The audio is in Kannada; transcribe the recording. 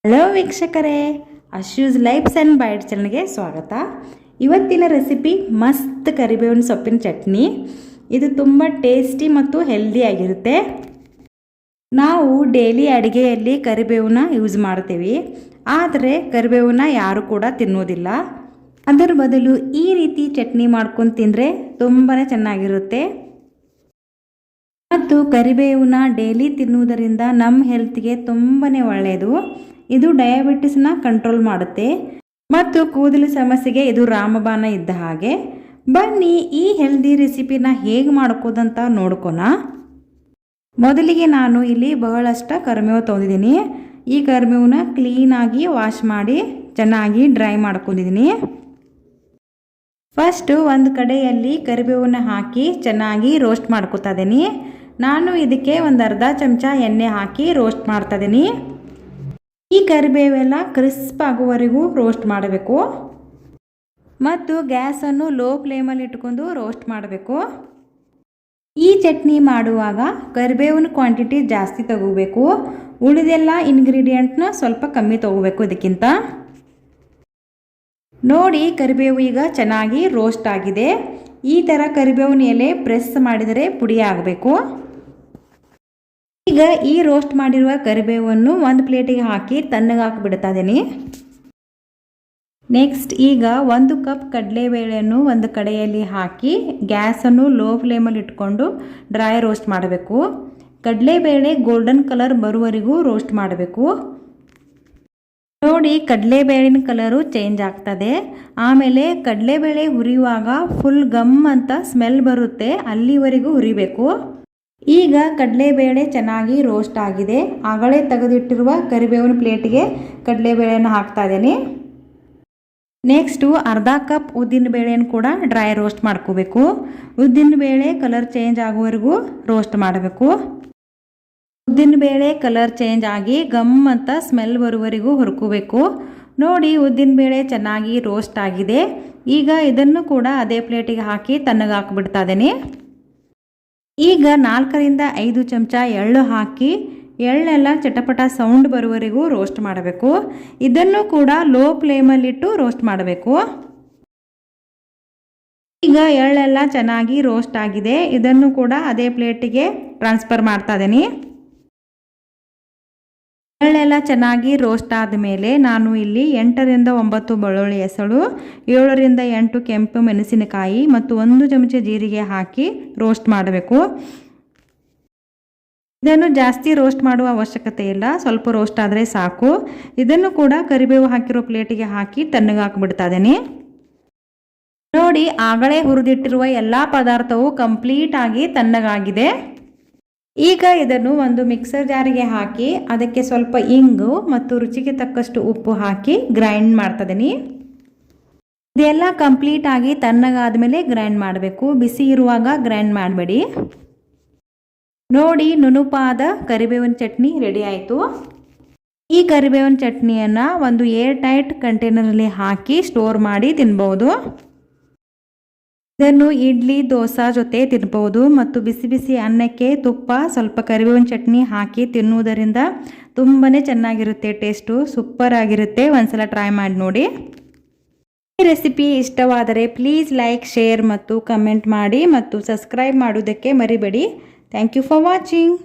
ಹಲೋ ವೀಕ್ಷಕರೇ, ಅಶ್ಯೂಸ್ ಲೈಫ್ಸ್ ಆ್ಯಂಡ್ ಬೈಟ್ ಚಾನಲ್ಗೆ ಸ್ವಾಗತ. ಇವತ್ತಿನ ರೆಸಿಪಿ ಮಸ್ತ್ ಕರಿಬೇವಿನ ಸೊಪ್ಪಿನ ಚಟ್ನಿ. ಇದು ತುಂಬ ಟೇಸ್ಟಿ ಮತ್ತು ಹೆಲ್ದಿ ಆಗಿರುತ್ತೆ. ನಾವು ಡೈಲಿ ಅಡುಗೆಯಲ್ಲಿ ಕರಿಬೇವನ್ನ ಯೂಸ್ ಮಾಡ್ತೀವಿ, ಆದರೆ ಕರಿಬೇವನ್ನ ಯಾರು ಕೂಡ ತಿನ್ನೋದಿಲ್ಲ. ಅದರ ಬದಲು ಈ ರೀತಿ ಚಟ್ನಿ ಮಾಡ್ಕೊಂಡು ತಿಂದರೆ ತುಂಬಾ ಚೆನ್ನಾಗಿರುತ್ತೆ. ಮತ್ತು ಕರಿಬೇವನ್ನ ಡೈಲಿ ತಿನ್ನುವುದರಿಂದ ನಮ್ಮ ಹೆಲ್ತ್ಗೆ ತುಂಬಾ ಒಳ್ಳೆಯದು. ಇದು ಡಯಾಬಿಟಿಸ್ನ ಕಂಟ್ರೋಲ್ ಮಾಡುತ್ತೆ ಮತ್ತು ಕೂದಲು ಸಮಸ್ಯೆಗೆ ಇದು ರಾಮಬಾಣ ಇದ್ದ ಹಾಗೆ. ಬನ್ನಿ ಈ ಹೆಲ್ದಿ ರೆಸಿಪಿನ ಹೇಗೆ ಮಾಡ್ಕೋದಂತ ನೋಡ್ಕೋಣ. ಮೊದಲಿಗೆ ನಾನು ಇಲ್ಲಿ ಬಹಳಷ್ಟು ಕರಿಬೇವು ತೊಗೊಂಡಿದ್ದೀನಿ. ಈ ಕರಿಬೇವನ್ನ ಕ್ಲೀನಾಗಿ ವಾಶ್ ಮಾಡಿ ಚೆನ್ನಾಗಿ ಡ್ರೈ ಮಾಡ್ಕೊಂಡಿದ್ದೀನಿ. ಫಸ್ಟು ಒಂದು ಕಡೆಯಲ್ಲಿ ಕರಿಬೇವನ್ನ ಹಾಕಿ ಚೆನ್ನಾಗಿ ರೋಸ್ಟ್ ಮಾಡ್ಕೊತಾ ಇದ್ದೀನಿ. ನಾನು ಇದಕ್ಕೆ ಒಂದು ಅರ್ಧ ಚಮಚ ಎಣ್ಣೆ ಹಾಕಿ ರೋಸ್ಟ್ ಮಾಡ್ತಾ ಇದ್ದೀನಿ. ಈ ಕರಿಬೇವೆಲ್ಲ ಕ್ರಿಸ್ಪ್ ಆಗುವವರೆಗೂ ರೋಸ್ಟ್ ಮಾಡಬೇಕು ಮತ್ತು ಗ್ಯಾಸನ್ನು ಲೋ ಫ್ಲೇಮಲ್ಲಿ ಇಟ್ಕೊಂಡು ರೋಸ್ಟ್ ಮಾಡಬೇಕು. ಈ ಚಟ್ನಿ ಮಾಡುವಾಗ ಕರಿಬೇವಿನ ಕ್ವಾಂಟಿಟಿ ಜಾಸ್ತಿ ತಗೋಬೇಕು, ಉಳಿದೆಲ್ಲ ಇಂಗ್ರೀಡಿಯೆಂಟ್ನ ಸ್ವಲ್ಪ ಕಮ್ಮಿ ತಗೋಬೇಕು. ಇದಕ್ಕಿಂತ ನೋಡಿ, ಕರಿಬೇವು ಈಗ ಚೆನ್ನಾಗಿ ರೋಸ್ಟ್ ಆಗಿದೆ. ಈ ಥರ ಕರಿಬೇವಿನ ಎಲೆ ಪ್ರೆಸ್ ಮಾಡಿದರೆ ಪುಡಿ ಆಗಬೇಕು. ಈಗ ಈ ರೋಸ್ಟ್ ಮಾಡಿರುವ ಕರಿಬೇವನ್ನು ಒಂದು ಪ್ಲೇಟಿಗೆ ಹಾಕಿ ತಣ್ಣಗೆ ಹಾಕಿಬಿಡ್ತಾ ಇದ್ದೀನಿ. ನೆಕ್ಸ್ಟ್ ಈಗ 1 ಕಪ್ ಕಡಲೆಬೇಳೆಯನ್ನು ಒಂದು ಕಡೆಯಲ್ಲಿ ಹಾಕಿ ಗ್ಯಾಸನ್ನು ಲೋ ಫ್ಲೇಮಲ್ಲಿ ಇಟ್ಕೊಂಡು ಡ್ರೈ ರೋಸ್ಟ್ ಮಾಡಬೇಕು. ಕಡಲೆಬೇಳೆ ಗೋಲ್ಡನ್ ಕಲರ್ ಬರುವವರೆಗೂ ರೋಸ್ಟ್ ಮಾಡಬೇಕು. ನೋಡಿ, ಕಡಲೆಬೇಳಿನ ಕಲರು ಚೇಂಜ್ ಆಗ್ತದೆ. ಆಮೇಲೆ ಕಡಲೆಬೇಳೆ ಹುರಿಯುವಾಗ ಫುಲ್ ಗಮ್ ಅಂತ ಸ್ಮೆಲ್ ಬರುತ್ತೆ, ಅಲ್ಲಿವರೆಗೂ ಹುರಿಬೇಕು. ಈಗ ಕಡಲೆಬೇಳೆ ಚೆನ್ನಾಗಿ ರೋಸ್ಟ್ ಆಗಿದೆ. ಆಗಲೇ ತೆಗೆದಿಟ್ಟಿರುವ ಕರಿಬೇವಿನ ಪ್ಲೇಟಿಗೆ ಕಡಲೆಬೇಳೆಯನ್ನು ಹಾಕ್ತಾ ಇದ್ದೀನಿ. ನೆಕ್ಸ್ಟು ಅರ್ಧ ಕಪ್ ಉದ್ದಿನಬೇಳೆಯನ್ನು ಕೂಡ ಡ್ರೈ ರೋಸ್ಟ್ ಮಾಡ್ಕೋಬೇಕು. ಉದ್ದಿನಬೇಳೆ ಕಲರ್ ಚೇಂಜ್ ಆಗುವವರೆಗೂ ರೋಸ್ಟ್ ಮಾಡಬೇಕು. ಉದ್ದಿನಬೇಳೆ ಕಲರ್ ಚೇಂಜ್ ಆಗಿ ಗಮ್ ಅಂತ ಸ್ಮೆಲ್ ಬರುವವರೆಗೂ ಹುರ್ಕೋಬೇಕು. ನೋಡಿ, ಉದ್ದಿನಬೇಳೆ ಚೆನ್ನಾಗಿ ರೋಸ್ಟ್ ಆಗಿದೆ. ಈಗ ಇದನ್ನು ಕೂಡ ಅದೇ ಪ್ಲೇಟಿಗೆ ಹಾಕಿ ತಣ್ಣಗೆ ಹಾಕಿಬಿಡ್ತಾ ಇದ್ದೀನಿ. ಈಗ 4ರಿಂದ 5 ಚಮಚ ಎಳ್ಳು ಹಾಕಿ ಎಳ್ಳೆಲ್ಲ ಚಟಪಟ ಸೌಂಡ್ ಬರುವವರೆಗೂ ರೋಸ್ಟ್ ಮಾಡಬೇಕು. ಇದನ್ನು ಕೂಡ ಲೋ ಫ್ಲೇಮಲ್ಲಿಟ್ಟು ರೋಸ್ಟ್ ಮಾಡಬೇಕು. ಈಗ ಎಳ್ಳೆಲ್ಲ ಚೆನ್ನಾಗಿ ರೋಸ್ಟ್ ಆಗಿದೆ. ಇದನ್ನು ಕೂಡ ಅದೇ ಪ್ಲೇಟಿಗೆ ಟ್ರಾನ್ಸ್ಫರ್ ಮಾಡ್ತಾ ಇದ್ದೀನಿ. ಎಳ್ಳೆಲ್ಲ ಚೆನ್ನಾಗಿ ರೋಸ್ಟ್ ಆದಮೇಲೆ ನಾನು ಇಲ್ಲಿ 8ರಿಂದ 9 ಬೆಳ್ಳುಳ್ಳಿ ಹೆಸಳು, 7ರಿಂದ 8 ಕೆಂಪು ಮೆಣಸಿನಕಾಯಿ ಮತ್ತು 1 ಚಮಚ ಜೀರಿಗೆ ಹಾಕಿ ರೋಸ್ಟ್ ಮಾಡಬೇಕು. ಇದನ್ನು ಜಾಸ್ತಿ ರೋಸ್ಟ್ ಮಾಡುವ ಅವಶ್ಯಕತೆ ಇಲ್ಲ, ಸ್ವಲ್ಪ ರೋಸ್ಟ್ ಆದರೆ ಸಾಕು. ಇದನ್ನು ಕೂಡ ಕರಿಬೇವು ಹಾಕಿರೋ ಪ್ಲೇಟಿಗೆ ಹಾಕಿ ತಣ್ಣಗೆ ಹಾಕಿಬಿಡ್ತಾ ಇದ್ದೀನಿ. ನೋಡಿ, ಆಗಲೇ ಹುರಿದಿಟ್ಟಿರುವ ಎಲ್ಲ ಪದಾರ್ಥವು ಕಂಪ್ಲೀಟ್ ಆಗಿ ತಣ್ಣಗಾಗಿದೆ. ಈಗ ಇದನ್ನು ಒಂದು ಮಿಕ್ಸರ್ ಜಾರಿಗೆ ಹಾಕಿ ಅದಕ್ಕೆ ಸ್ವಲ್ಪ ಇಂಗು ಮತ್ತು ರುಚಿಗೆ ತಕ್ಕಷ್ಟು ಉಪ್ಪು ಹಾಕಿ ಗ್ರೈಂಡ್ ಮಾಡ್ತಾ ಇದ್ದೀನಿ. ಇದೆಲ್ಲ ಕಂಪ್ಲೀಟ್ ಆಗಿ ತಣ್ಣಗಾದ್ಮೇಲೆ ಗ್ರೈಂಡ್ ಮಾಡಬೇಕು, ಬಿಸಿ ಇರುವಾಗ ಗ್ರೈಂಡ್ ಮಾಡಬೇಡಿ. ನೋಡಿ, ನುಣುಪಾದ ಕರಿಬೇವಿನ ಚಟ್ನಿ ರೆಡಿ ಆಯಿತು. ಈ ಕರಿಬೇವಿನ ಚಟ್ನಿಯನ್ನು ಒಂದು ಏರ್ ಟೈಟ್ ಕಂಟೈನರಲ್ಲಿ ಹಾಕಿ ಸ್ಟೋರ್ ಮಾಡಿ ತಿನ್ಬೋದು. ಇದನ್ನು ಇಡ್ಲಿ ದೋಸೆ ಜೊತೆ ತಿನ್ಬೋದು ಮತ್ತು ಬಿಸಿ ಬಿಸಿ ಅನ್ನಕ್ಕೆ ತುಪ್ಪ ಸ್ವಲ್ಪ ಕರಿಬೇವಿನ ಚಟ್ನಿ ಹಾಕಿ ತಿನ್ನುವುದರಿಂದ ತುಂಬಾ ಚೆನ್ನಾಗಿರುತ್ತೆ. ಟೇಸ್ಟು ಸೂಪರ್ ಆಗಿರುತ್ತೆ. ಒಂದ್ಸಲ ಟ್ರೈ ಮಾಡಿ ನೋಡಿ. ಈ ರೆಸಿಪಿ ಇಷ್ಟವಾದರೆ ಪ್ಲೀಸ್ ಲೈಕ್, ಶೇರ್ ಮತ್ತು ಕಮೆಂಟ್ ಮಾಡಿ ಮತ್ತು ಸಬ್ಸ್ಕ್ರೈಬ್ ಮಾಡೋದಕ್ಕೆ ಮರಿಬೇಡಿ. Thank you for watching.